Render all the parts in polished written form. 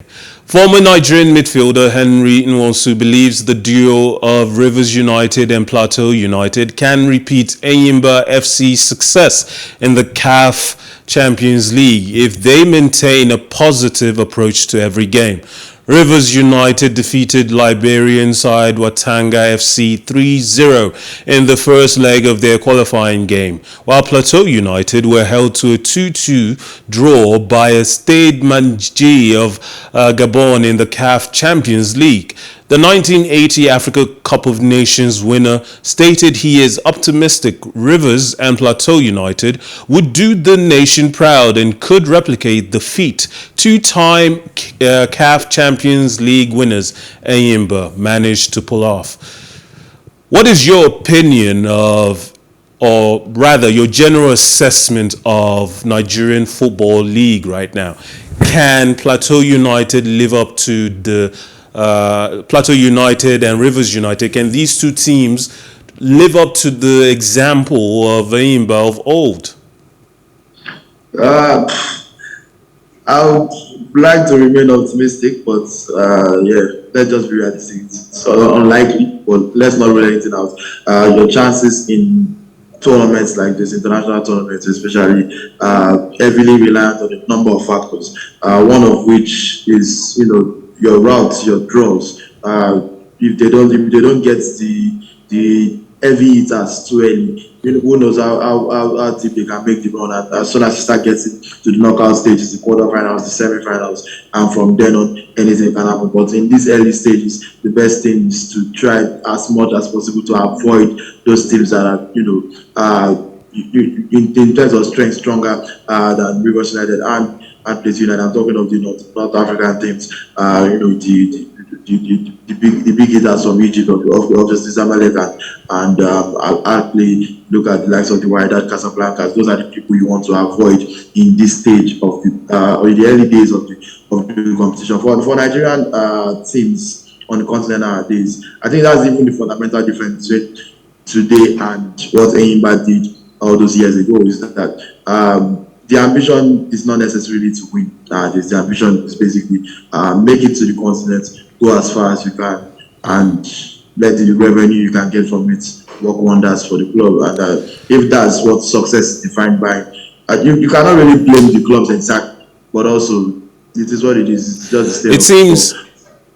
Former Nigerian midfielder Henry Nwosu believes the duo of Rivers United and Plateau United can repeat Enyimba FC's success in the CAF Champions League if they maintain a positive approach to every game. Rivers United defeated Liberian side Watanga FC 3-0 in the first leg of their qualifying game, while Plateau United were held to a 2-2 draw by a Stade Manji of Gabon in the CAF Champions League. The 1980 Africa Cup of Nations winner stated he is optimistic Rivers and Plateau United would do the nation proud and could replicate the feat two-time CAF Champions League winners Enyimba managed to pull off. What is your opinion of, or rather your general assessment of Nigerian Football League right now? Can Plateau United live up to the Plateau United and Rivers United, can these two teams live up to the example of Enyimba of old? I would like to remain optimistic, but let's just be realistic. So unlikely, but let's not rule anything out. Your chances in tournaments like this, international tournaments especially, heavily reliant on a number of factors. One of which is, your routes, your draws. If they don't get the heavy hitters too early, who knows how deep they can make the run. And as soon as you start getting to the knockout stages, the quarterfinals, the semi-finals, and from then on, anything can happen. But in these early stages, the best thing is to try as much as possible to avoid those teams that are, in terms of strength, stronger than Rivers United and Plateau United. I'm talking of the North African teams, the big hitters from Egypt, obviously Zamalek and Al-Ahly. Look at the likes of the Wydad Casablanca. Those are the people you want to avoid in this stage of or in the early days of the competition. For Nigerian teams on the continent nowadays, I think that's even the fundamental difference between today and what Enyimba did all those years ago. Is that the ambition is not necessarily to win. The ambition is basically make it to the continent, go as far as you can, and let the revenue you can get from it work wonders for the club. And if that's what success is defined by, you cannot really blame the clubs exactly, but also it is what it is. It's just a state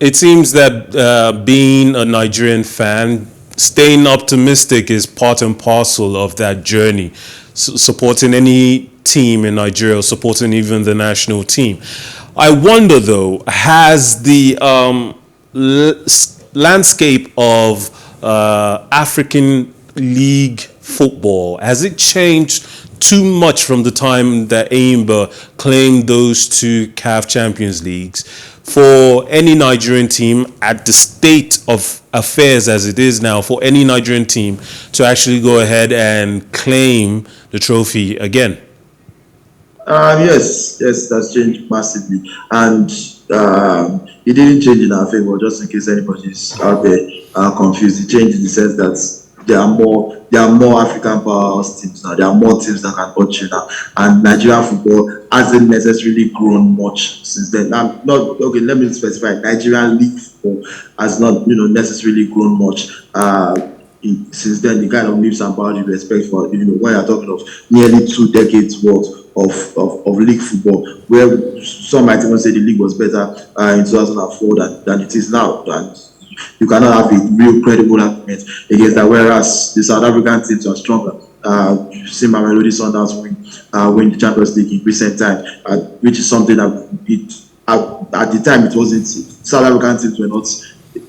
it seems that being a Nigerian fan, staying optimistic is part and parcel of that journey. Supporting any team in Nigeria, supporting even the national team. I wonder though, has the landscape of African League football, has it changed too much from the time that Enyimba claimed those two CAF Champions Leagues for any Nigerian team at the state of affairs as it is now, for any Nigerian team to actually go ahead and claim the trophy again? Yes, that's changed massively, and it didn't change in our favor. Just in case anybody is out there confused, it changed in the sense that there are more African powerhouse teams now. There are more teams that can touch you now, and Nigerian football hasn't necessarily grown much since then. I'm not okay. Let me specify: Nigerian league football has not, necessarily grown much. Since then, the kind of leaps and bounds you expect for, when you're talking of nearly 2 decades worth of league football, where some might even say the league was better in 2004 than it is now. And you cannot have a real credible argument against that. Whereas the South African teams are stronger. You've seen Mamelodi Sundowns win the Champions League in recent time, which is something that at the time it wasn't. South African teams were not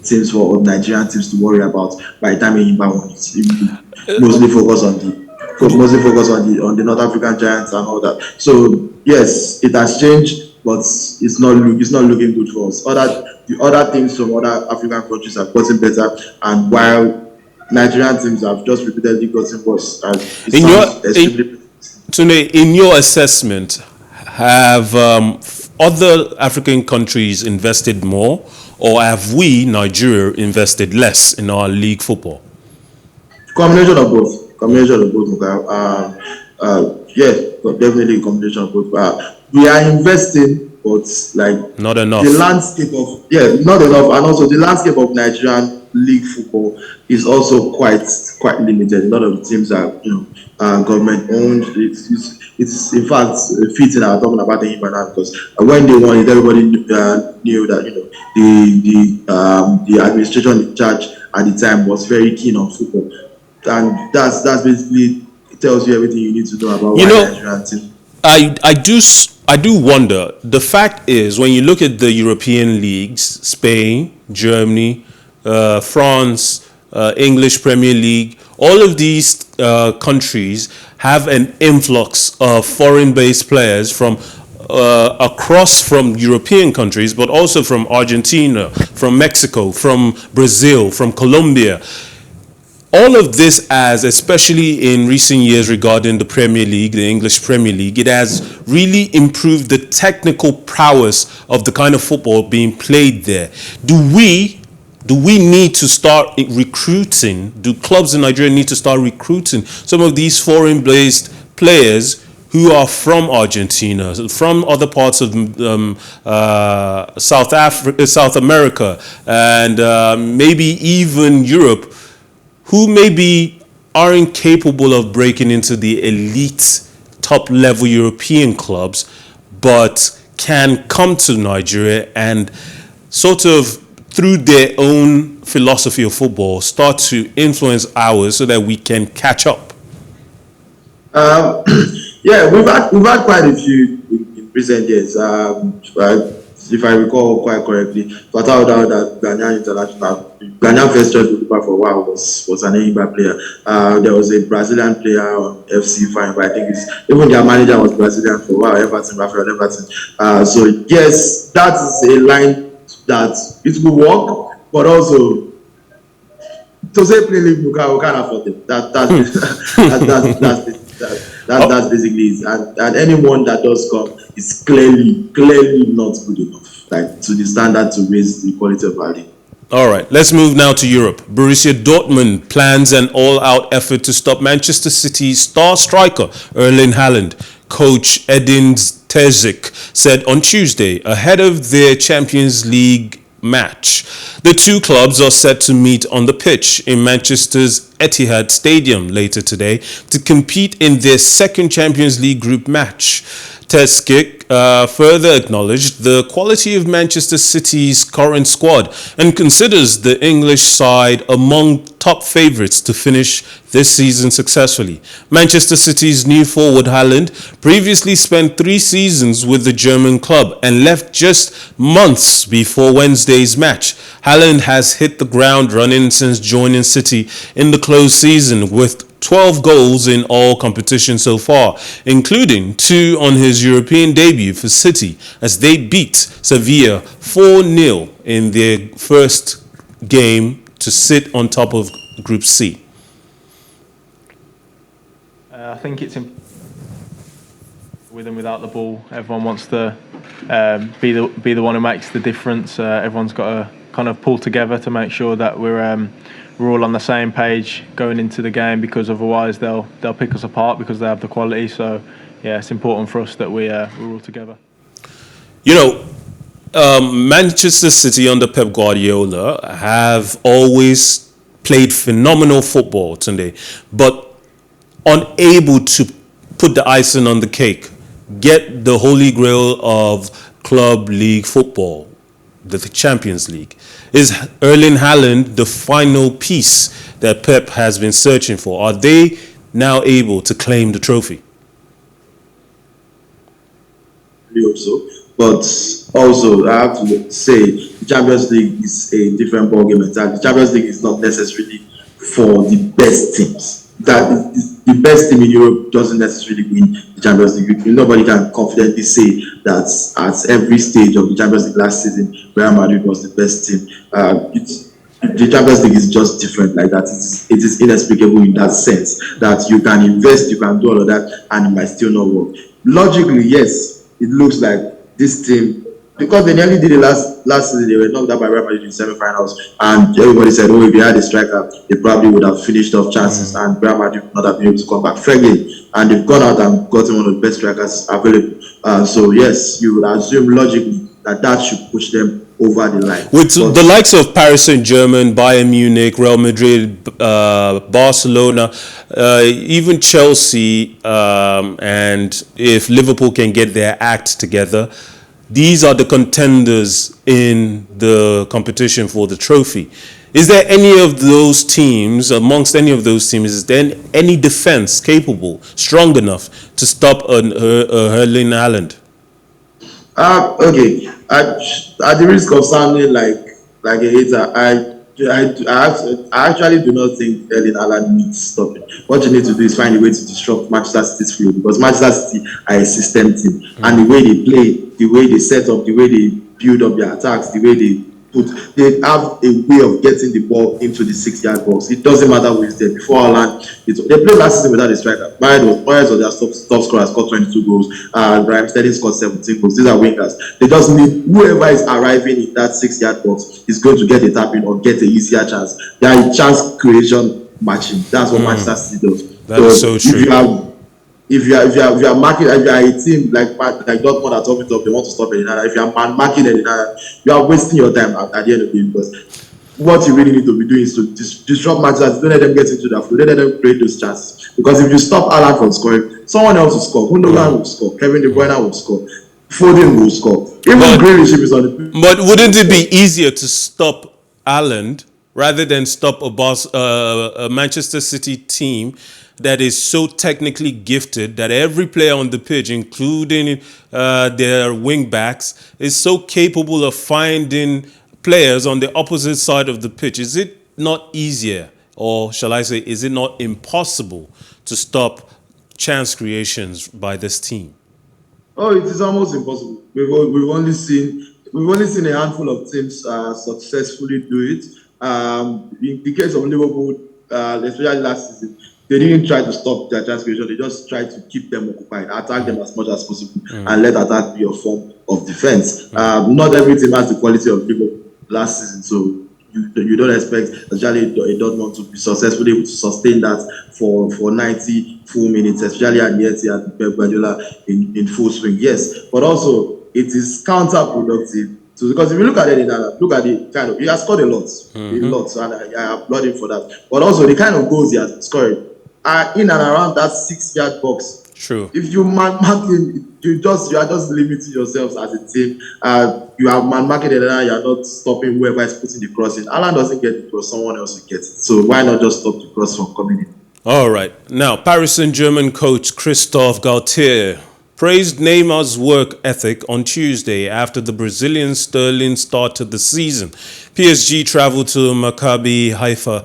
teams for Nigerian teams to worry about by the time Enyimba won it. Mostly focus on the North African giants and all that. So yes, it has changed, but it's not looking good for us. The other teams from other African countries have gotten better, and while Nigerian teams have just repeatedly gotten worse. In your assessment, have other African countries invested more, or have we, Nigeria, invested less in our league football? Combination of both. Yeah, definitely a combination of both. We are investing, but like Not enough. the landscape of not enough, and also the landscape of Nigerian league football is also quite limited. A lot of the teams are government owned. It's in fact fitting our talking about the now, because when they won it, everybody knew that the administration in charge at the time was very keen on football, and that's basically, it tells you everything you need to know about Nigerian team. I do wonder. The fact is, when you look at the European leagues, Spain, Germany, France, English Premier League, all of these countries have an influx of foreign-based players from across from European countries, but also from Argentina, from Mexico, from Brazil, from Colombia. All of this, as especially in recent years regarding the Premier League, the English Premier League, it has really improved the technical prowess of the kind of football being played there. Do we need to start recruiting? Do clubs in Nigeria need to start recruiting some of these foreign-based players who are from Argentina, from other parts of South Africa, South America, and maybe even Europe, who maybe aren't capable of breaking into the elite top-level European clubs, but can come to Nigeria and sort of, through their own philosophy of football, start to influence ours so that we can catch up? We've had quite a few in recent years. If I recall quite correctly, Plateau, that Ghanaian first choice goalkeeper for a while was an Neymar player. There was a Brazilian player on FC Fine, but I think even their manager was Brazilian for a while, Everton. So yes, that is a line that it will work, but also to say plainly, we can't afford it. That's basically it. And anyone that does come is clearly not good enough, like to the standard to raise the quality of our league. All right, let's move now to Europe. Borussia Dortmund plans an all-out effort to stop Manchester City's star striker Erling Haaland. Coach Edin Terzic said on Tuesday, ahead of their Champions League match. The two clubs are set to meet on the pitch in Manchester's Etihad Stadium later today to compete in their second Champions League group match. Terzic further acknowledged the quality of Manchester City's current squad and considers the English side among top favourites to finish this season successfully. Manchester City's new forward Haaland previously spent 3 seasons with the German club and left just months before Wednesday's match. Haaland has hit the ground running since joining City in the close season with 12 goals in all competitions so far, including 2 on his European debut for City as they beat Sevilla 4-0 in their first game to sit on top of Group C. I think it's with and without the ball. Everyone wants to be the one who makes the difference. Everyone's got to kind of pull together to make sure that we're all on the same page going into the game, because otherwise they'll pick us apart because they have the quality. So yeah, it's important for us that we're all together. You know, Manchester City under Pep Guardiola have always played phenomenal football today, but unable to put the icing on the cake, get the holy grail of club league football, the Champions League. Is Erling Haaland the final piece that Pep has been searching for? Are they now able to claim the trophy? I hope so. But also, I have to say, the Champions League is a different ballgame entirely. The Champions League is not necessarily for the best teams. That is, the best team in Europe doesn't necessarily win the Champions League. Nobody can confidently say that at every stage of the Champions League last season, Real Madrid was the best team. The Champions League is just different like that. It is inexplicable in that sense that you can invest, you can do all of that, and it might still not work. Logically, yes, it looks like this team because they nearly did it last season. They were knocked out by Real Madrid in semi-finals, and everybody said, "Oh, if they had a striker, they probably would have finished off chances, and Real Madrid would not have been able to come back fairly." And they've gone out and gotten one of the best strikers available. So yes, you would assume logically that should push them over the line. With the likes of Paris Saint-Germain, Bayern Munich, Real Madrid, Barcelona, even Chelsea, and if Liverpool can get their act together, these are the contenders in the competition for the trophy. Is there any of those teams, amongst any of those teams, is there any defense capable, strong enough to stop a Erling Haaland? Okay. At the risk of sounding like a hater, I actually do not think Erling Haaland needs stopping. What you need to do is find a way to disrupt Manchester City's flow, because Manchester City are a system team, and the way they play, the way they set up, the way they build up their attacks, the way they have a way of getting the ball into the 6-yard box. It doesn't matter who is there. Before Haaland, they played last season without a striker. Myers was their top scorer, scored 22 goals. Raheem Sterling scored 17 goals. These are wingers. They just need whoever is arriving in that 6-yard box is going to get a tap in or get a easier chance. They are a chance creation matching. That's what Manchester City does. That is so true. If you are marking, if you are a team like Dortmund at top, they want to stop it. If you are marking it, you are wasting your time at the end of the game, because what you really need to be doing is to disrupt matches. Don't let them get into that flow. Don't let them create those chances. Because if you stop Haaland from scoring, someone else will score. Gundogan will score. Kevin De Bruyne will score. Foden will score. Even Grealish is on the. But wouldn't it be easier to stop Haaland rather than stop a Manchester City team that is so technically gifted that every player on the pitch, including their wing backs, is so capable of finding players on the opposite side of the pitch? Is it not easier, or shall I say, is it not impossible to stop chance creations by this team? Oh, it is almost impossible. We've only seen a handful of teams successfully do it. In the case of Liverpool, especially last season, they didn't try to stop their chance creation. They just tried to keep them occupied, attack them as much as possible, and let attack be a form of defense. Not every team has the quality of Liverpool last season, so you don't expect, especially a Dortmund, to be successfully able to sustain that for 90 full minutes, especially at the Etihad, Pep Guardiola in full swing. Yes, but also it is counterproductive. So, because if you look at it, look at the kind of, he has scored a lot, and I applaud him for that. But also the kind of goals he has scored are in and around that 6-yard box. True. If you man-marking, you are just limiting yourselves as a team. You are man-marking it, and you are not stopping whoever is putting the cross in. Haaland doesn't get the cross, someone else will get it. So why not just stop the cross from coming in? All right. Now, Paris Saint-Germain coach Christophe Galtier praised Neymar's work ethic on Tuesday after the Brazilian sterling started the season. PSG traveled to Maccabi Haifa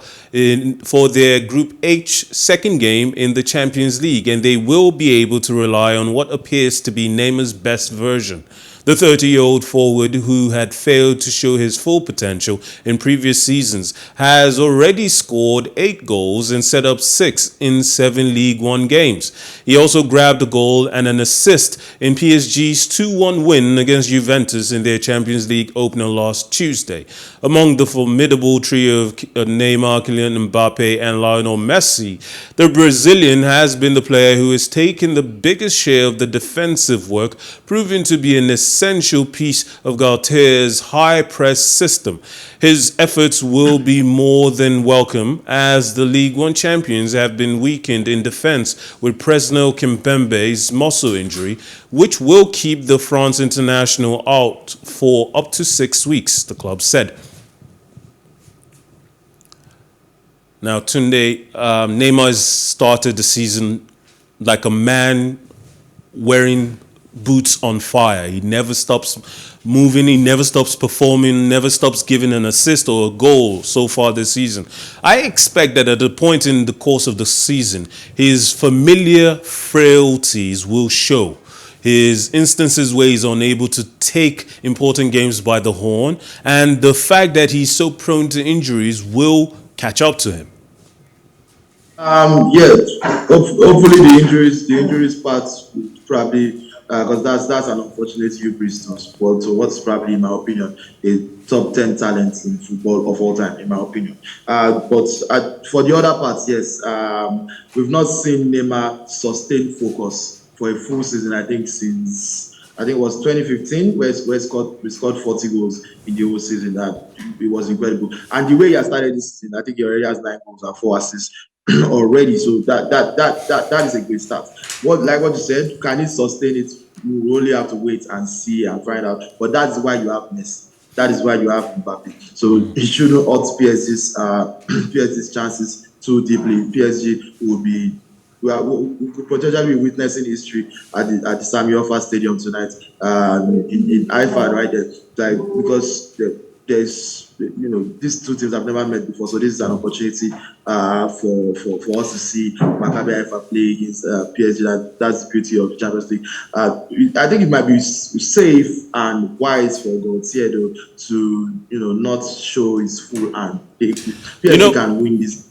for their Group H second game in the Champions League, and they will be able to rely on what appears to be Neymar's best version. The 30-year-old forward, who had failed to show his full potential in previous seasons, has already scored 8 goals and set up 6 in 7 League One games. He also grabbed a goal and an assist in PSG's 2-1 win against Juventus in their Champions League opener last Tuesday. Among the formidable trio of Neymar, Kylian Mbappe and Lionel Messi, the Brazilian has been the player who has taken the biggest share of the defensive work, proving to be an essential piece of Galtier's high-press system. His efforts will be more than welcome, as the League One champions have been weakened in defense with Presnel Kimpembe's muscle injury, which will keep the France international out for up to 6 weeks, the club said. Now, Tunde, Neymar started the season like a man wearing boots on fire. He never stops moving, he never stops performing, never stops giving an assist or a goal so far this season. I expect that at a point in the course of the season, his familiar frailties will show. His instances where he's unable to take important games by the horn, and the fact that he's so prone to injuries will catch up to him. Yeah, hopefully the injuries parts because that's an unfortunate hubris to sport. So what's probably, in my opinion, a top 10 talent in football of all time, in my opinion. But for the other part, yes, we've not seen Neymar sustain focus for a full season. I think it was 2015 where we scored 40 goals in the whole season. That it was incredible. And the way he has started this season, I think he already has 9 goals and 4 assists already. So that is a great start. Like what you said, can he sustain it? You only have to wait and see and find out. But that's why you have Messi. That is why you have Mbappe. So it shouldn't hurt PSG's chances too deeply. PSG will be. We could potentially be witnessing history at the Sami Hoffa Stadium tonight in Haifa, right there. Like, because there's these two teams have never met before, so this is an opportunity for us to see Maccabi Haifa play against PSG. That's the beauty of the Champions League. I think it might be safe and wise for Gaultier though to not show his full hand. PSG can win this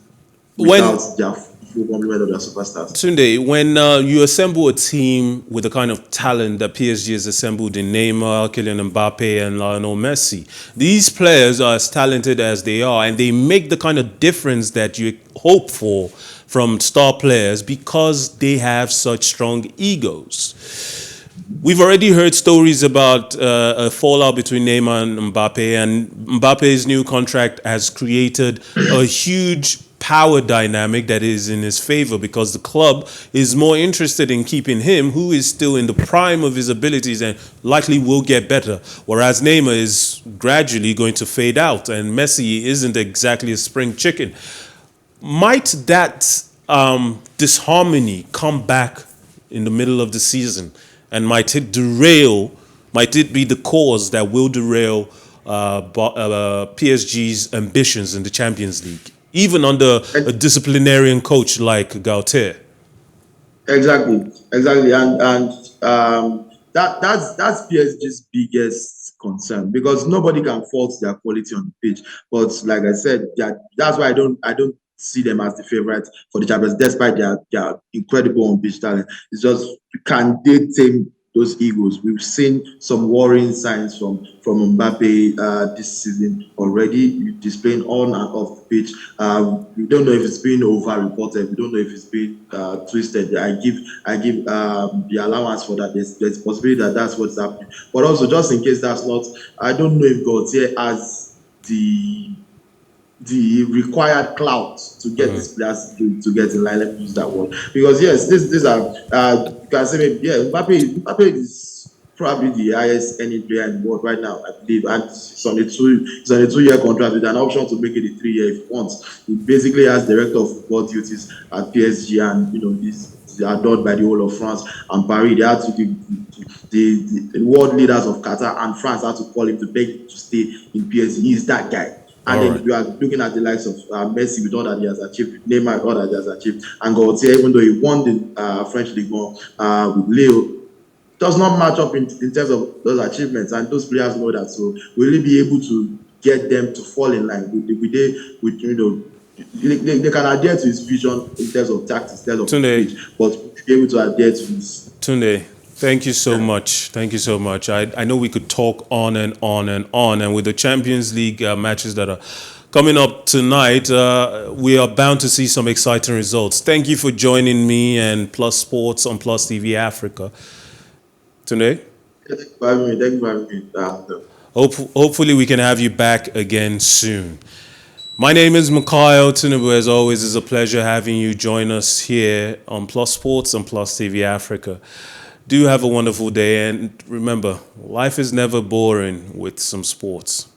without their full complement of their superstars. Tunde, when you assemble a team with the kind of talent that PSG has assembled in Neymar, Kylian Mbappe, and Lionel Messi, these players are as talented as they are, and they make the kind of difference that you hope for from star players because they have such strong egos. We've already heard stories about a fallout between Neymar and Mbappe, and Mbappe's new contract has created a huge power dynamic that is in his favor because the club is more interested in keeping him, who is still in the prime of his abilities and likely will get better, whereas Neymar is gradually going to fade out and Messi isn't exactly a spring chicken. Might that disharmony come back in the middle of the season, and might it be the cause that will derail PSG's ambitions in the Champions League, even under a disciplinarian coach like Gaultier? Exactly, and that's PSG's biggest concern because nobody can fault their quality on the pitch. But like I said, that's why I don't see them as the favorite for the Champions, despite their incredible on-pitch talent. It's just, can they tame those egos? We've seen some worrying signs from Mbappe this season already, displaying on and off the pitch. We don't know if it's been over-reported. We don't know if it's been twisted. I give the allowance for that. There's a possibility that that's what's happening. But also, just in case that's not, I don't know if Gaultier has the required clout to get these players to get in line. Let me use that word, because yes, these are you can say maybe, Mbappe is probably the highest earning player in the world right now, I believe, and it's on a 2-year contract with an option to make it a 3-year if he wants. He basically has director of football duties at PSG, and he's adored by the whole of France and Paris. They had to the world leaders of Qatar and France had to call him to beg him to stay in PSG. He's that guy. And then you are looking at the likes of Messi with all that he has achieved, Neymar with all that he has achieved, and Gaultier, even though he won the French League with Leo, does not match up in terms of those achievements, and those players know that. So will he be able to get them to fall in line? They can adhere to his vision in terms of tactics, in terms of pitch, but be able to adhere to his. Tunde, thank you so much. Thank you so much. I know we could talk on and on and on. And with the Champions League matches that are coming up tonight, we are bound to see some exciting results. Thank you for joining me and Plus Sports on PlusTvAfrica. Tunde? Thank you for having me. Hopefully we can have you back again soon. My name is Mikhail Tinubu. As always, it's a pleasure having you join us here on Plus Sports and PlusTvAfrica. Do have a wonderful day, and remember, life is never boring with some sports.